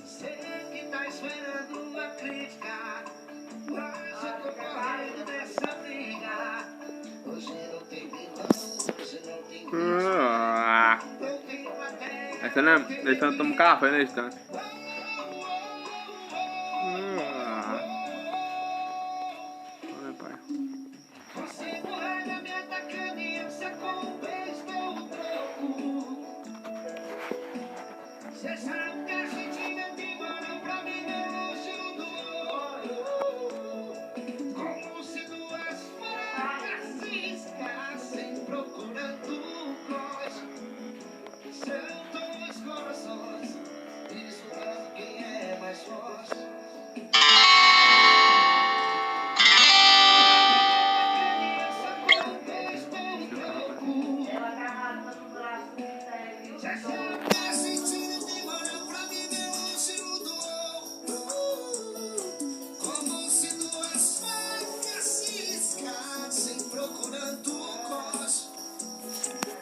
Sei que tá esperando uma crítica, mas eu tô correndo dessa briga. Hoje não tem vilão, hoje não tem Essa não toma café, né, Stan? Olha, pai. Você empurrada me atacando e eu sacou um beijo com o troco. Cê sabe que a gente não tem mano pra me ver longe um do olho. Como se duas facas se escassem procurando cós. São dois corações disputando quem é mais forte. Como se duas facas se escassem procurando cós.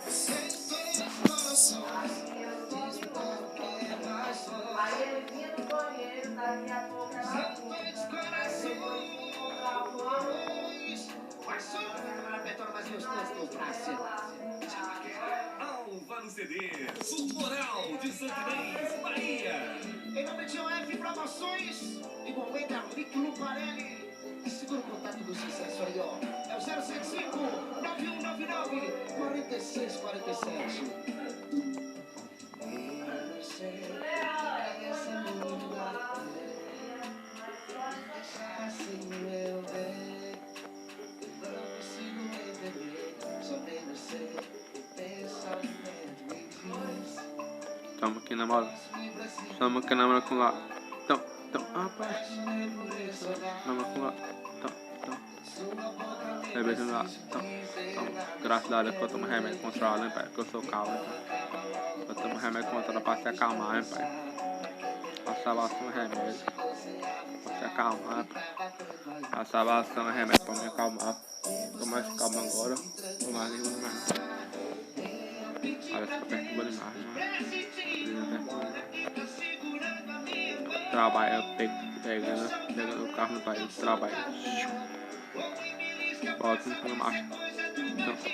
Sem dois corações disputando quem é mais forte. Aí ele vinha no banheiro, daqui a pouco ela São dois corações. Mas só na repertório mais gostoso do Brasil. Álvaro CDs, o Moral de Santinês, Bahia. Em nome de OF Promoções, igualmente a Lico Luparelli. Segura o contato do sucesso aí, ó. É o 075 9199 4647. Estamos aqui na moda. Estamos aqui na moda com lá. Então, rapaz. Estamos com lá. Então. Beijando lá. Então. Graças a Deus que eu tomo remédio contra ela, né, pai? Que eu sou calmo, né, pai? Eu tomo remédio contra ela pra se acalmar, né, pai? Passar bastante remédio. Pra se acalmar, pai. Passar bastante remédio pra me acalmar. Tô mais calmo agora. Tô mais nenhum mais. Parece que eu perturbo demais, né? Trabalho, pegando o carro no país, trabalho. Volto na marcha. Então,